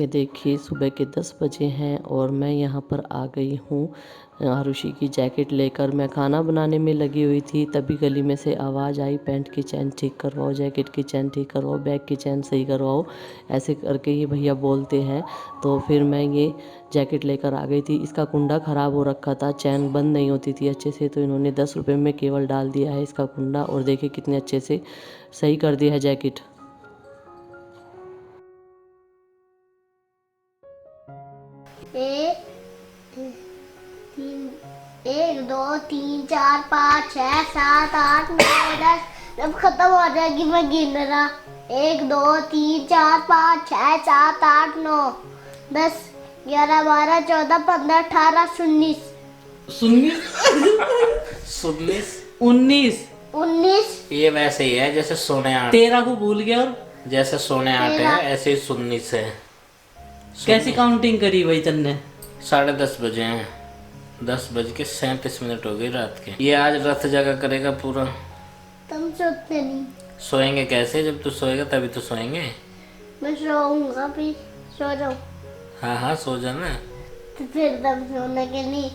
ये देखिए सुबह के 10 बजे हैं और मैं यहाँ पर आ गई हूँ आरुषि की जैकेट लेकर। मैं खाना बनाने में लगी हुई थी, तभी गली में से आवाज़ आई, पैंट की चैन ठीक करवाओ, जैकेट की चैन ठीक करवाओ, बैग की चैन सही करवाओ, ऐसे करके ये भैया बोलते हैं। तो फिर मैं ये जैकेट लेकर आ गई थी। इसका कुंडा ख़राब हो रखा था, चैन बंद नहीं होती थी अच्छे से, तो इन्होंने 10 रुपये में केवल डाल दिया है इसका कुंडा और देखिए कितने अच्छे से सही कर दिया है जैकेट। एक दो तीन चार पाँच छः सात आठ नौ दस। जब खत्म हो जाएगी मैं गिन रहा। 1 2 3 4 5 6 7 8 9 10 11 12 14 15 18 19 19 19। ये वैसे ही है जैसे सोने आठ। 13 को भूल गया और जैसे सोने आठ है ऐसे ही 19 है। कैसी काउंटिंग करी भाई तन्ने? 10:30 बजे हैं। 10:37 हो गई रात के। ये आज रथ जगह करेगा पूरा। तुम सोते नहीं? सोएंगे कैसे? जब तू सोएगा तभी तो सोएंगे। मैं सोऊंगा फिर सो जाऊँ। हाँ हाँ सो जाना। तो फिर तुम सोने के नहीं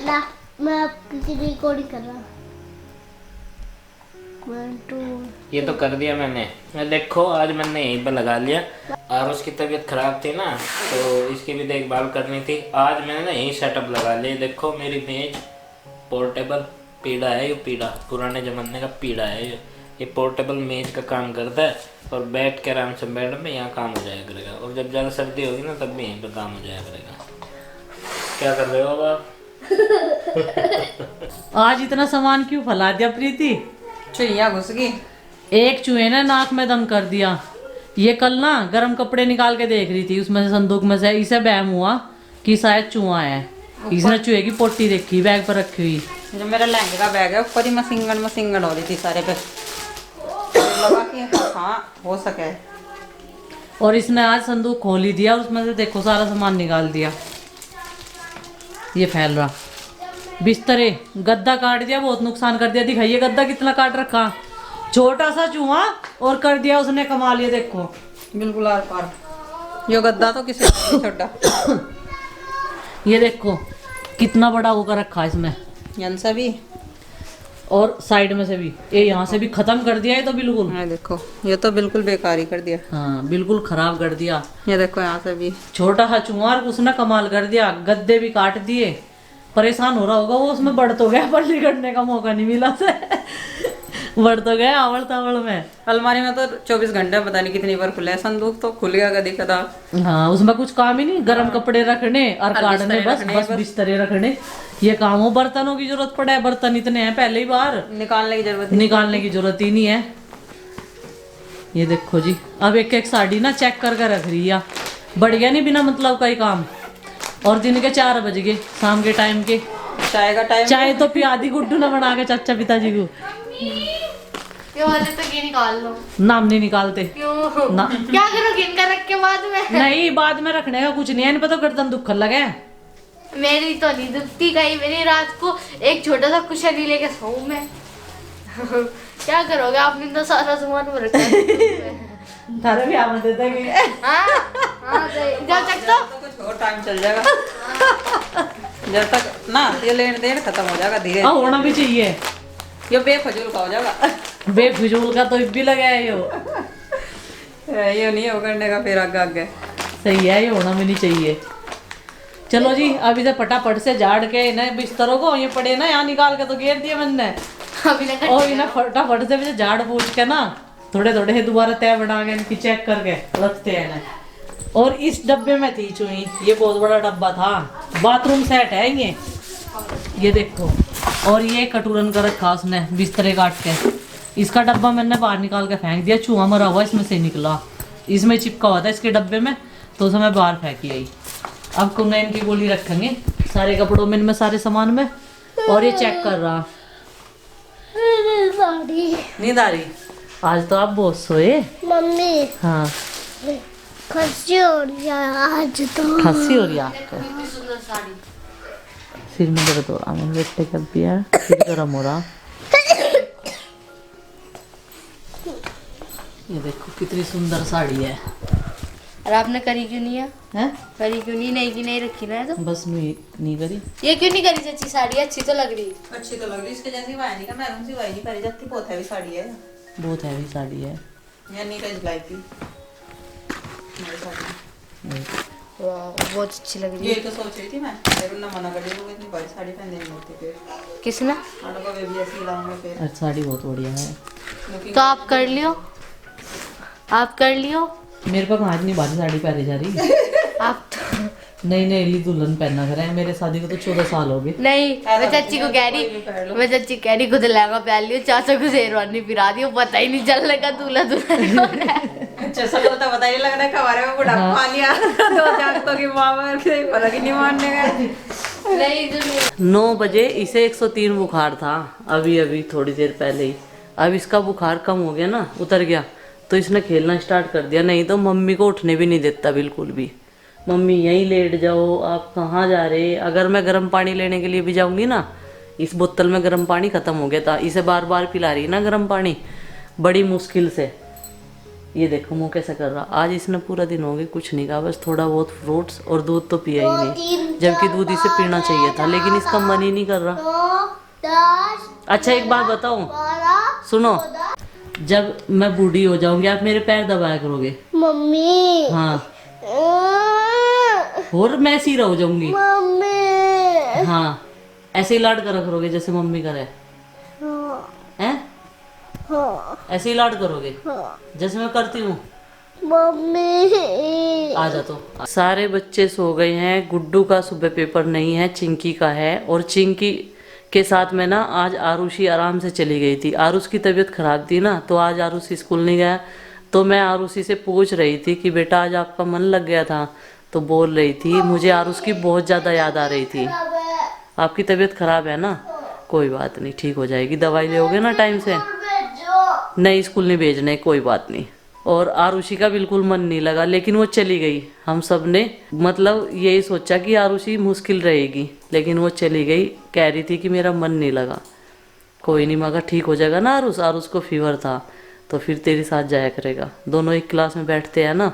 ना। मैं आपकी रिकॉर्डिंग कर रहा हूँ। 1 2। ये तो कर दिया मैंने। देखो आज मैंने यहीं पर लगा लिया। और उसकी तबीयत खराब थी ना, तो इसकी भी देखभाल करनी थी। आज मैंने ना यही सेटअप लगा लिया। देखो मेरी मेज पोर्टेबल पीड़ा है। ये पीड़ा पुराने ज़माने का पीड़ा है। ये पोर्टेबल मेज का काम करता है और बैठ के आराम से बेड में यहाँ काम हो जाया करेगा। और जब ज़्यादा सर्दी होगी ना तब भी यहीं पर काम हो जाया करेगा। क्या कर रहे हो आप? आज इतना सामान क्यों फैला दिया प्रीति? चुईया घुस गई। एक चूहे ने नाक में दम कर दिया। ये कल ना गर्म कपड़े निकाल के देख रही थी, उसमें से संदूक में से इसे बहम हुआ कि शायद चूहा है। इसने चूहे की पोटी देखी बैग पर रखी हुई। जो मेरा लहंगे का बैग है ऊपर ही मसिंगन हो रही थी सारे पे। लगा कि हाँ हो सके। और इसने आज संदूक खोल ही दिया, उसमें से देखो सारा सामान निकाल दिया। ये फैल रहा बिस्तरे, गद्दा काट दिया, बहुत नुकसान कर दिया। दिखाइए गद्दा कितना काट रखा। छोटा सा चूहा और कर दिया उसने कमाल। ये देखो बिल्कुल आर पार। यो गद्दा तो किसी ने नहीं छोड़ा। ये देखो कितना बड़ा होकर रखा इसमें। यन से भी और साइड में से भी, ये यहाँ से भी खत्म कर दिया है तो बिल्कुल। ये देखो ये तो बिल्कुल बेकार ही कर दिया। हाँ बिल्कुल खराब कर दिया। ये देखो यहाँ से भी छोटा सा चूहा और उसने कमाल कर दिया। गद्दे भी काट दिए। परेशान हो रहा होगा वो, उसमें बढ़ तो गया पर निकलने का मौका नहीं मिला से। बढ़ तो गया आवड़ तावड़ में। अलमारी में तो 24 घंटे पता नहीं कितनी बार खुले। संदूक तो खुल गया कभी कदा। हाँ उसमें कुछ काम ही नहीं, गर्म कपड़े रखने और काटने, बस बिस्तरे रखने ये काम हो। बर्तनों की जरूरत पड़े, बर्तन इतने हैं पहले ही बाहर निकालने की जरूरत ही नहीं है। ये देखो जी, अब एक एक साड़ी ना चेक करके रख रही है। बढ़ गया नहीं बिना मतलब का ही काम। और दिन के 4 बज गए शाम के टाइम के। चाय का टाइम। चाय तो पिया दी गुड्डू ने बना के चाचा पिताजी को। ये वाले तो ये निकाल लो। नाम नहीं निकालते। क्यों ना क्या करोगे इनका रख के बाद में? नहीं बाद में रखने का कुछ नहीं है। पता गर्दन दुखन लगे। मेरी तो नहीं दुखती कहीं। मेरी रात को एक छोटा सा कुशन ही लेके सोऊं मैं। क्या करोगे आपने तो सारा सामान में रखा है। थारे भी आने देते हैं। हाँ, जब तक तो कुछ और टाइम चल जाएगा। जब तक ना ये लेन देन खत्म हो जाएगा धीरे। होना भी चाहिए। ये बेफजूल का हो जाएगा। बेफिजूल का तो भी लगा है यो। ये नहीं हो करने का फिर आगे सही है, ये होना भी नहीं चाहिए। चलो जी अब इसे फटाफट से झाड़ के इन्हें बिस्तरों को ये पड़े ना यहाँ निकाल के तो घेर दिए मैंने। और इन्हें फटाफट से भी झाड़ पूछ के ना थोड़े थोड़े दोबारा तय बना के इनकी चेक करके रखते हैं इन्हें। और इस डब्बे में थी चुई, ये बहुत बड़ा डब्बा था। बाथरूम सेट है ये देखो। और ये कटोरन का रखा उसने बिस्तरे काट के। इसका डब्बा मैंने बाहर निकाल के फेंक दिया। चूहा मरा हुआ इसमें से निकला, इसमें चिपका हुआ था इसके डब्बे में, तो उसे मैं बाहर फेंकी आई। अब कुनैन की गोली रखेंगे सारे कपड़ों में, इनमें सारे सामान में। और ये चेक कर रहा। नींद आ रही? आज तो आप बहुत सोए मम्मी। हाँ खांसी हो रही है आज तो। खांसी हो रही है आपको? सिर में दर्द हो रहा, मेरे बेटे का भी है, सिर गर्म हो रहा। ये देखो कितनी सुंदर साड़ी है। और आपने करी क्यों नहीं है? हैं करी क्यों नहीं? नहीं की नहीं रखी ना है तो। बस मैं नहीं करी। ये क्यों नहीं करी चाची? साड़ी अच्छी तो लग रही। अच्छी तो लग रही, इसके जैसी वाई नहीं का मैरून सी वाई नहीं करी जाती, बहुत हैवी साड़ी है। बहुत हैवी साड़ी है। या नीरज लाई थी मेरी साड़ी। वाह बहुत अच्छी लग रही ये है। तो सोच रही थी मैं, फिर उन्होंने मना कर दिया, वो इतनी बड़ी साड़ी पहनने नहीं होती फिर। किसने? आटो का बेबी ऐसी लाऊंगा फिर। और साड़ी बहुत बढ़िया है। क्योंकि तो आप कर लियो, आप कर लियो। मेरे पास आज नहीं भारी साड़ी पहनी जा रही। आप तो नहीं नहीं ली दुल्हन पहनना कर रहे हैं। मेरे शादी को तो 14 साल हो गए। नहीं, मैं चाची को कह कोई भी पहन रही, लो। मैं चाची कह रही खुद लहंगा पहन लियो, चाचा को शेरवानी पिरा दियो, पता ही नहीं चलने का दूल्हा दुल्हन कौन है। अच्छा सब तो पता ही लग रहा है, हमारे में बुढ़ापा आ लिया। दो जागतों की माँ पता कि नहीं मानने का। नहीं जो 9 बजे इसे 103 बुखार था, अभी अभी थोड़ी देर पहले ही। अब इसका बुखार कम हो गया ना, उतर गया, तो इसने खेलना स्टार्ट कर दिया। नहीं तो मम्मी को उठने भी नहीं देता बिल्कुल भी। मम्मी यहीं लेट जाओ, आप कहाँ जा रहे। अगर मैं गर्म पानी लेने के लिए भी जाऊंगी ना, इस बोतल में गर्म पानी खत्म हो गया था, इसे बार बार पिला रही ना गर्म पानी, बड़ी मुश्किल से। ये देखो मुँह कैसा कर रहा। आज इसने पूरा दिन हो गया कुछ नहीं कहा, बस थोड़ा बहुत फ्रूट्स और दूध तो पिया ही नहीं, जबकि दूध इसे पीना चाहिए था, लेकिन इसका मन ही नहीं कर रहा। 9 10 अच्छा एक बात बताऊं, 12 सुनो, जब मैं बूढ़ी हो जाऊंगी आप मेरे पैर दबाया करोगे। मम्मी हाँ, और मैं ऐसी रह जाऊंगी। मम्मी हाँ, ऐसे ही लाड करा करोगे जैसे मम्मी करे हैं। ऐसे ही लाड करोगे जैसे मैं करती हूँ। मम्मी आ जा तो। सारे बच्चे सो गए हैं। गुड्डू का सुबह पेपर नहीं है, चिंकी का है। और चिंकी के साथ में ना आज आरुषी आराम से चली गई थी। आरुष की तबीयत खराब थी ना, तो आज आरुषी स्कूल नहीं गया। तो मैं आरुषी से पूछ रही थी कि बेटा आज आपका मन लग गया था, तो बोल रही थी मुझे आरुष की बहुत ज़्यादा याद आ रही थी। आपकी तबीयत खराब है ना, कोई बात नहीं, ठीक हो जाएगी। दवाई लोगे ना टाइम से। नहीं स्कूल नहीं भेजने, कोई बात नहीं। और आरुषि का बिल्कुल मन नहीं लगा, लेकिन वो चली गई। हम सब ने मतलब यही सोचा कि आरुषि मुश्किल रहेगी, लेकिन वो चली गई। कह रही थी कि मेरा मन नहीं लगा। कोई नहीं, मगर ठीक हो जाएगा ना आरुष। आरुष को फीवर था तो फिर तेरे साथ जाया करेगा। दोनों एक क्लास में बैठते हैं ना,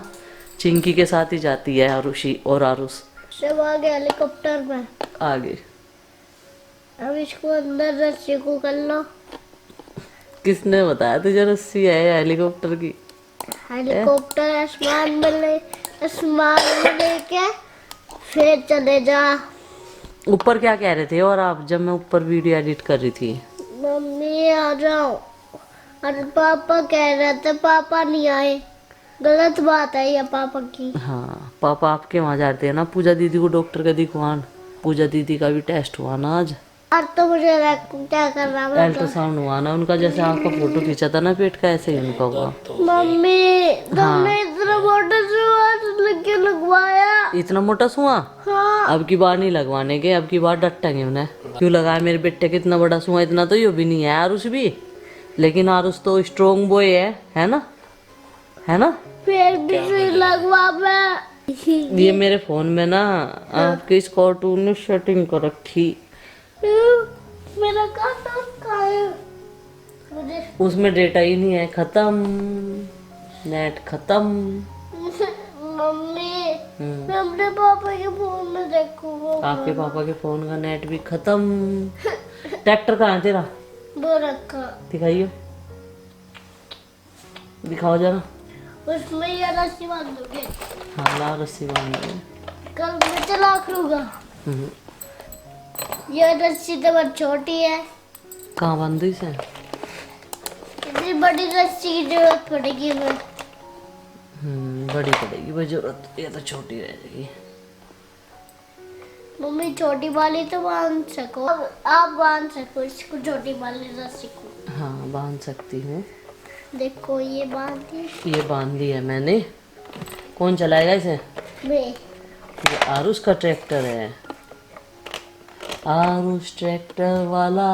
चिंकी के साथ ही जाती है आरुषि और आरुष। सब आ गए हेलीकॉप्टर में। आगे अब इसको अंदर रस्सी को कर लो। किसने बताया तुझे रस्सी है हेलीकॉप्टर की? हेलीकॉप्टर आसमान में लेके फिर चले जा। ऊपर क्या कह रहे थे और आप, जब मैं ऊपर वीडियो एडिट कर रही थी? मम्मी आ जाओ। और पापा कह रहे थे पापा नहीं आए, गलत बात है ये पापा की। हाँ, पापा आपके वहाँ जाते हैं ना पूजा दीदी को डॉक्टर का दिखवान। पूजा दीदी का भी टेस्ट हुआ ना आज। और तो मुझे क्या कर रहा है? अल्ट्रासाउंड हुआ ना उनका, जैसे आपका फोटो खींचा था ना पेट का, ऐसे ही उनका हुआ। मम्मी तुमने इतना मोटा क्यों लगवाया? इतना मोटा सुआ? हाँ। अब की बार नहीं लगवाने के, अब की बार डटेंगे उन्हें। क्यों लगाया मेरे बेटे का इतना बड़ा सुआ? इतना तो यो भी नहीं है आरुष भी, लेकिन आरुष तो स्ट्रॉन्ग बॉय है ना, है ना? फिर भी सुई लगवा मैं। ये मेरे फोन में ना आपके इस कार्टून ने सेटिंग कर रखी। मेरा कार्टून कहाँ है? मुझे उसमें डेटा ही नहीं है, खत्म, नेट खत्म। मम्मी मैं अपने पापा के फोन में देखूंगा। आपके पापा के फोन का नेट भी खत्म। ट्रैक्टर कहाँ है तेरा? वो रखा दिखाइयो, दिखाओ जरा। उसमें ये रस्सी बांध दोगे? हाँ ला रस्सी बांध दो। कल मैं चला करूँगा। ये रस्सी तो बहुत छोटी है। कहाँ बांधू इसे? इतनी बड़ी रस्सी की जरूरत पड़ेगी हमें। बड़ी पड़ेगी भाई जरूरत, ये तो छोटी रह जाएगी। मम्मी छोटी वाली तो बांध सको, आप बांध सको इसको, छोटी वाली रस्सी को। हाँ बांध सकती हूँ। देखो ये बांध दी। ये बांध दी है मैंने। कौन चलाएगा इसे? मैं। ये आरुष का ट्रैक्टर है, आरुष ट्रैक्टर वाला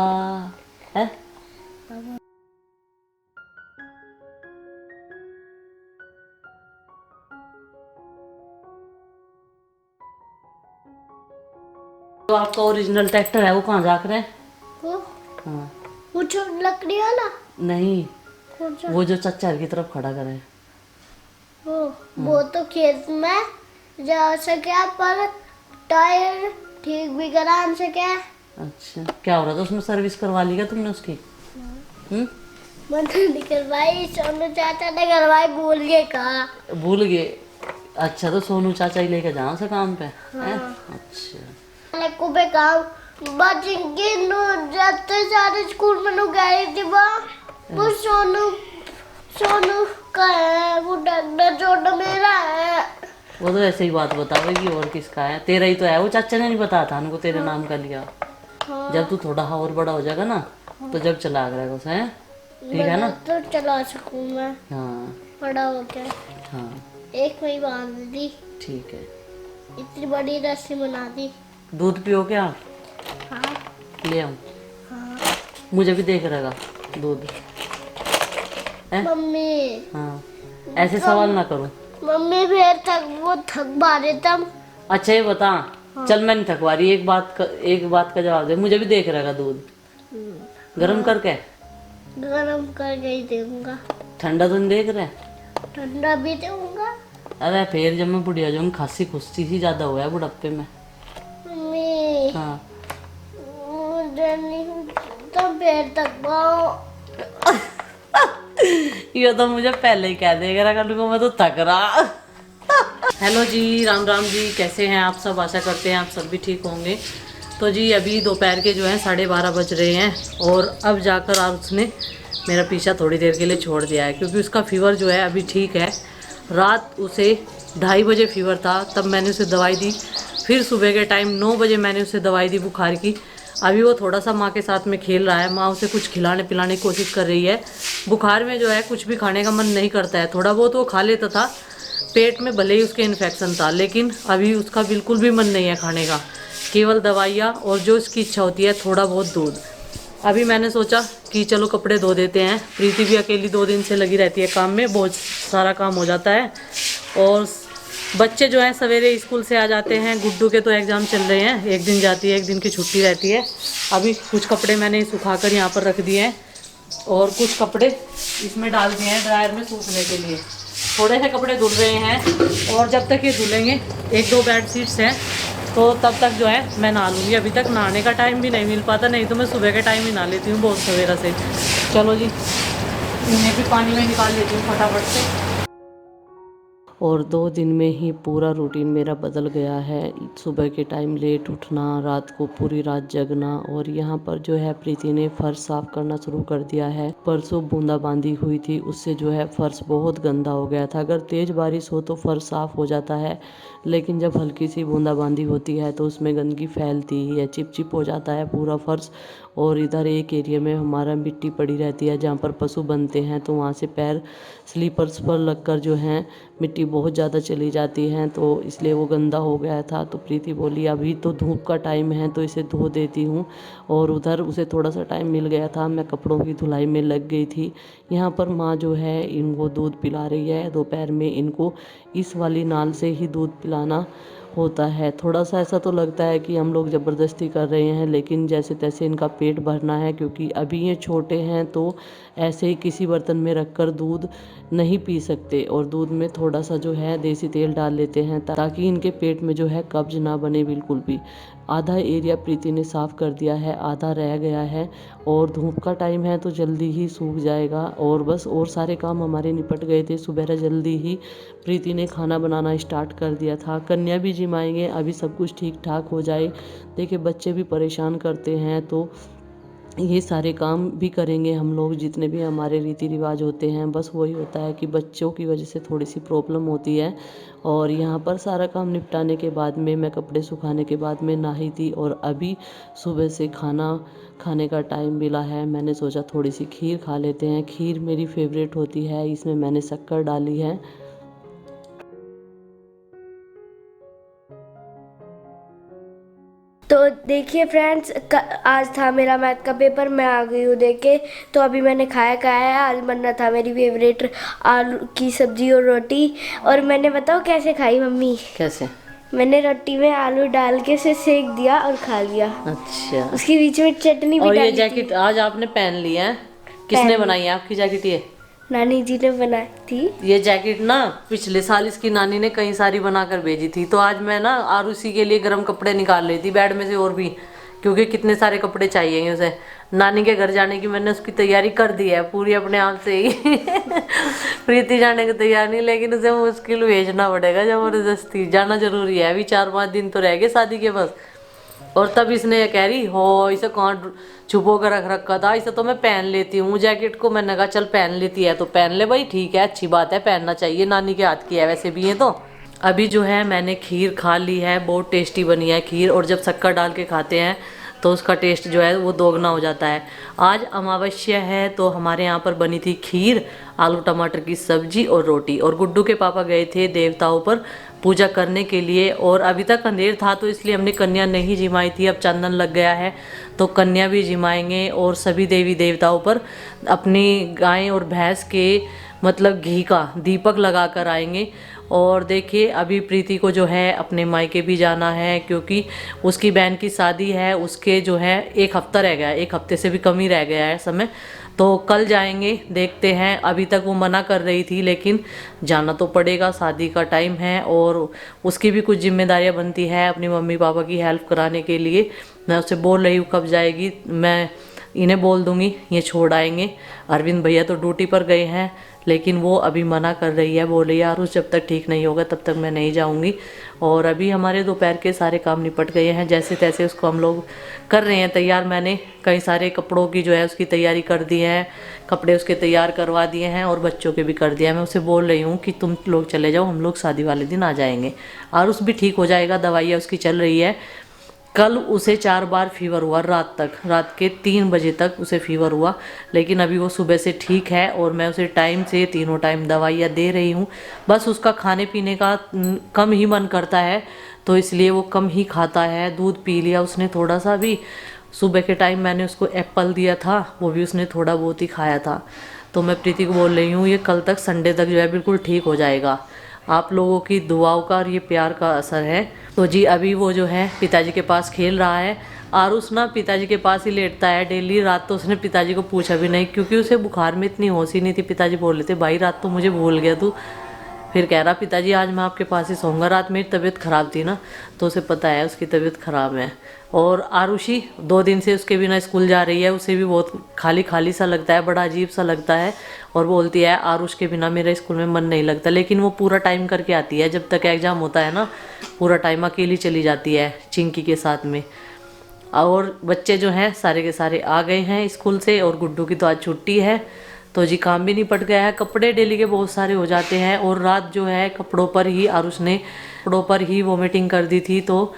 है। तो आपका ओरिजिनल ट्रैक्टर है वो कहाँ जा रहे हैं? वो हाँ वो लकड़ी वाला? नहीं, कौन सा? वो जो चच्चा की तरफ खड़ा करे। वो तो खेत में जा सके पर टायर ठीक भी करा हम सके। अच्छा, क्या हो रहा था उसमें? सर्विस करवा ली क्या तुमने उसकी? मैंने नहीं करवाई, सोनू चाचा ने करवाई, भूल गए कहा। भूल गए? अच्छा, तो सोनू चाचा ही लेके जाओ से काम पे हैं? अच्छा, को पे काम बचिंगे नु जाते सारे स्कूल में नु गई थी वो सोनू का है, वो डॉक्टर छोटा मेरा है। वो तो ऐसे ही बात बतावेगी, और किसका है? तेरा ही तो है। वो चाचा ने नहीं बताया था उनको तेरे नाम का लिया। जब तू थोड़ा और बड़ा हो जाएगा ना तो जब चला करेगा उसे, हैं? ठीक है ना? तो चला सकूं मैं। हाँ बड़ा हो गया। हाँ एक वही बांध दी, ठीक है। इतनी बड़ी रस्सी बना दी। दूध पियो क्या? हाँ ले आऊं? हाँ। मुझे भी देख रहेगा दूध है? मम्मी हाँ, ऐसे सवाल ना करो। मम्मी फिर तक वो थक बारे तब। अच्छा, ये बता। चल, मैं नहीं थकवा रही, एक बात का जवाब दे। मुझे भी देख रहेगा दूध गरम करके? गरम करके ही दूंगा। ठंडा तो नहीं देख रहे? ठंडा भी दूंगा। अरे फिर जब मैं बुढ़िया जाऊंगी, खांसी खुस्सी ही ज्यादा हुआ है बुढ़ापे में। मम्मी हाँ, मुझे नहीं तो फिर तक पाओ। ये तो मुझे पहले ही कह देगा कल मैं तो थक रहा। हेलो जी, राम राम जी, कैसे हैं आप सब? आशा करते हैं आप सब भी ठीक होंगे। तो जी अभी दोपहर के जो है 12:30 बज रहे हैं और अब जाकर आज उसने मेरा पीछा थोड़ी देर के लिए छोड़ दिया है, क्योंकि उसका फीवर जो है अभी ठीक है। रात उसे 2:30 बजे फीवर था, तब मैंने उसे दवाई दी। फिर सुबह के टाइम 9 बजे मैंने उसे दवाई दी बुखार की। अभी वो थोड़ा सा माँ के साथ में खेल रहा है, माँ उसे कुछ खिलाने पिलाने की कोशिश कर रही है। बुखार में जो है कुछ भी खाने का मन नहीं करता है। थोड़ा बहुत वो खा लेता था, पेट में भले ही उसके इन्फेक्शन था, लेकिन अभी उसका बिल्कुल भी मन नहीं है खाने का, केवल दवाइयाँ और जो उसकी इच्छा होती है थोड़ा बहुत दूध। अभी मैंने सोचा कि चलो कपड़े धो देते हैं। प्रीति भी अकेली 2 दिन से लगी रहती है काम में, बहुत सारा काम हो जाता है। और बच्चे जो हैं सवेरे स्कूल से आ जाते हैं। गुड्डू के तो एग्ज़ाम चल रहे हैं, एक दिन जाती है, एक दिन की छुट्टी रहती है। अभी कुछ कपड़े मैंने सुखाकर यहाँ पर रख दिए हैं और कुछ कपड़े इसमें डाल दिए हैं ड्रायर में सूखने के लिए। थोड़े से कपड़े धुल रहे हैं और जब तक ये धुलेंगे, 1-2 बेड शीट्स हैं, तो तब तक जो है मैं नहा लूँगी। अभी तक नहाने का टाइम भी नहीं मिल पाता, नहीं तो मैं सुबह के टाइम ही नहा लेती हूँ बहुत सवेरा से। चलो जी, इन्हें भी पानी में निकाल लेती हूँ फटाफट से। और 2 दिन में ही पूरा रूटीन मेरा बदल गया है। सुबह के टाइम लेट उठना, रात को पूरी रात जगना, और यहाँ पर जो है प्रीति ने फर्श साफ करना शुरू कर दिया है। परसों बूंदाबांदी हुई थी, उससे जो है फर्श बहुत गंदा हो गया था। अगर तेज़ बारिश हो तो फर्श साफ हो जाता है, लेकिन जब हल्की सी बूंदाबांदी होती है तो उसमें गंदगी फैलती ही है, चिपचिप हो जाता है पूरा फर्श। और इधर एक एरिया में हमारा मिट्टी पड़ी रहती है जहाँ पर पशु बनते हैं, तो वहाँ से पैर स्लीपर्स पर लगकर जो है मिट्टी बहुत ज़्यादा चली जाती है, तो इसलिए वो गंदा हो गया था। तो प्रीति बोली अभी तो धूप का टाइम है तो इसे धो देती हूँ, और उधर उसे थोड़ा सा टाइम मिल गया था, मैं कपड़ों की धुलाई में लग गई थी। यहाँ पर माँ जो है इनको दूध पिला रही है। दोपहर में इनको इस वाली नाल से ही दूध पिलाना होता है। थोड़ा सा ऐसा तो लगता है कि हम लोग ज़बरदस्ती कर रहे हैं, लेकिन जैसे तैसे इनका पेट भरना है, क्योंकि अभी ये छोटे हैं तो ऐसे ही किसी बर्तन में रखकर दूध नहीं पी सकते। और दूध में थोड़ा सा जो है देसी तेल डाल लेते हैं ताकि इनके पेट में जो है कब्ज ना बने बिल्कुल भी। आधा एरिया प्रीति ने साफ़ कर दिया है, आधा रह गया है, और धूप का टाइम है तो जल्दी ही सूख जाएगा। और बस और सारे काम हमारे निपट गए थे। सुबह जल्दी ही प्रीति ने खाना बनाना स्टार्ट कर दिया था। कन्या भी जिमाएंगे, अभी सब कुछ ठीक ठाक हो जाए। देखिए बच्चे भी परेशान करते हैं, तो ये सारे काम भी करेंगे हम लोग, जितने भी हमारे रीति रिवाज होते हैं। बस वही होता है कि बच्चों की वजह से थोड़ी सी प्रॉब्लम होती है। और यहाँ पर सारा काम निपटाने के बाद में, मैं कपड़े सुखाने के बाद में नहाई थी, और अभी सुबह से खाना खाने का टाइम मिला है। मैंने सोचा थोड़ी सी खीर खा लेते हैं। खीर मेरी फेवरेट होती है, इसमें मैंने शक्कर डाली है। तो देखिए फ्रेंड्स, आज था मेरा मैथ का पेपर, मैं आ गई हूँ देख के। तो अभी मैंने खाया है, आज बनना था मेरी फेवरेट आलू की सब्जी और रोटी। और मैंने बताओ कैसे खाई मम्मी? कैसे? मैंने रोटी में आलू डाल के उसे सेक दिया और खा लिया। अच्छा, उसके बीच में चटनी भी और डाली ये जैकेट आज आपने पहन ली है? किसने बनाई है आपकी जैकेट? ये नानी जी ने बनाई थी। ये जैकेट ना पिछले साल इसकी नानी ने कई सारी बनाकर भेजी थी, तो आज मैं ना आरुषि के लिए गर्म कपड़े निकाल रही थी बेड में से, और भी क्योंकि कितने सारे कपड़े चाहिए उसे। नानी के घर जाने की मैंने उसकी तैयारी कर दी है पूरी अपने आप से ही। प्रीति जाने की तैयार नहीं, लेकिन उसे मुश्किल भेजना पड़ेगा, जबरदस्ती जाना जरूरी है। अभी 4-5 दिन तो रह गए शादी के बस। और तब इसने कह रही हो इसे कौन छुपो कर रख रखा था, इसे तो मैं पहन लेती हूँ जैकेट को। मैंने कहा चल पहन लेती है तो पहन ले भाई, ठीक है, अच्छी बात है, पहनना चाहिए, नानी के हाथ की है वैसे भी ये तो। अभी जो है मैंने खीर खा ली है, बहुत टेस्टी बनी है खीर, और जब शक्कर डाल के खाते हैं तो उसका टेस्ट जो है वो दोगुना हो जाता है। आज अमावस्या है तो हमारे यहाँ पर बनी थी खीर, आलू टमाटर की सब्जी और रोटी। और गुड्डू के पापा गए थे देवताओं पर पूजा करने के लिए, और अभी तक अंधेर था तो इसलिए हमने कन्या नहीं जिमाई थी। अब चांदन लग गया है तो कन्या भी जिमाएंगे, और सभी देवी देवताओं पर अपनी गाय और भैंस के मतलब घी का दीपक लगा कर आएंगे। और देखिए अभी प्रीति को जो है अपने मायके भी जाना है, क्योंकि उसकी बहन की शादी है, उसके जो है 1 हफ्ता रह गया है, 1 हफ्ते से भी कम ही रह गया है समय, तो कल जाएंगे, देखते हैं। अभी तक वो मना कर रही थी लेकिन जाना तो पड़ेगा, शादी का टाइम है और उसकी भी कुछ जिम्मेदारियां बनती है अपनी मम्मी पापा की हेल्प कराने के लिए। मैं उससे बोल रही हूँ कब जाएगी, मैं इन्हें बोल दूंगी, ये छोड़ आएंगे। अरविंद भैया तो ड्यूटी पर गए हैं, लेकिन वो अभी मना कर रही है, बोल रही है आरुष जब तक ठीक नहीं होगा तब तक मैं नहीं जाऊंगी। और अभी हमारे दोपहर के सारे काम निपट गए हैं, जैसे तैसे उसको हम लोग कर रहे हैं तैयार। मैंने कई सारे कपड़ों की जो है उसकी तैयारी कर दी है, कपड़े उसके तैयार करवा दिए हैं और बच्चों के भी कर दिया है। मैं उसे बोल रही हूँ कि तुम लोग चले जाओ, हम लोग शादी वाले दिन आ जाएंगे। आरुष भी ठीक हो जाएगा, दवाइयाँ उसकी चल रही है। कल उसे 4 बार फीवर हुआ रात तक, रात के 3 बजे तक उसे फीवर हुआ, लेकिन अभी वो सुबह से ठीक है और मैं उसे टाइम से तीनों टाइम दवाइयाँ दे रही हूँ। बस उसका खाने पीने का कम ही मन करता है तो इसलिए वो कम ही खाता है। दूध पी लिया उसने थोड़ा सा भी, सुबह के टाइम मैंने उसको एप्पल दिया था, वो भी उसने थोड़ा बहुत ही खाया था। तो मैं प्रीति को बोल रही हूँ ये कल तक संडे तक जो है बिल्कुल ठीक हो जाएगा। आप लोगों की दुआओं का और ये प्यार का असर है। तो जी अभी वो जो है पिताजी के पास खेल रहा है। आरुष ना पिताजी के पास ही लेटता है डेली। रात तो उसने पिताजी को पूछा भी नहीं, क्योंकि उसे बुखार में इतनी होश ही नहीं थी। पिताजी बोल रहे थे भाई रात तो मुझे भूल गया तू। फिर कह रहा पिताजी आज मैं आपके पास ही सोऊंगा, रात मेरी तबीयत ख़राब थी ना, तो उसे पता है उसकी तबीयत ख़राब है। और आरुषि 2 दिन से उसके बिना स्कूल जा रही है, उसे भी बहुत खाली खाली सा लगता है, बड़ा अजीब सा लगता है और बोलती है आरुष के बिना मेरा स्कूल में मन नहीं लगता। लेकिन वो पूरा टाइम करके आती है, जब तक एग्ज़ाम होता है ना पूरा टाइम अकेली चली जाती है चिंकी के साथ में। और बच्चे जो हैं सारे के सारे आ गए हैं स्कूल से, और गुड्डू की तो आज छुट्टी है तो जी काम भी निपट गया है। कपड़े डेली के बहुत सारे हो जाते हैं, और रात जो है कपड़ों पर ही आरुष ने कपड़ों पर ही वोमिटिंग कर दी थी, तो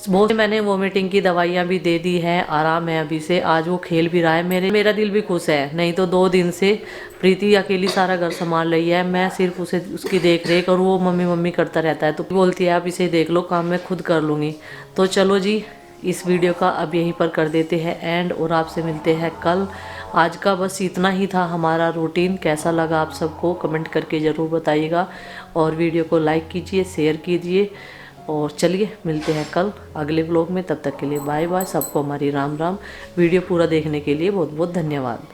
बहुत मैंने वोमिटिंग की दवाइयाँ भी दे दी है, आराम है अभी से। आज वो खेल भी रहा है, मेरा दिल भी खुश है। नहीं तो 2 दिन से प्रीति अकेली सारा घर संभाल रही है, मैं सिर्फ उसे उसकी देख रेख, और वो मम्मी मम्मी करता रहता है। तो बोलती है आप इसे देख लो, काम मैं खुद कर लूँगी। तो चलो जी इस वीडियो का अब यहीं पर कर देते हैं एंड, और आपसे मिलते हैं कल। आज का बस इतना ही था हमारा रूटीन। कैसा लगा आप सबको कमेंट करके ज़रूर बताइएगा, और वीडियो को लाइक कीजिए, शेयर कीजिए। और चलिए मिलते हैं कल अगले व्लॉग में, तब तक के लिए बाय बाय। सबको हमारी राम राम। वीडियो पूरा देखने के लिए बहुत बहुत धन्यवाद।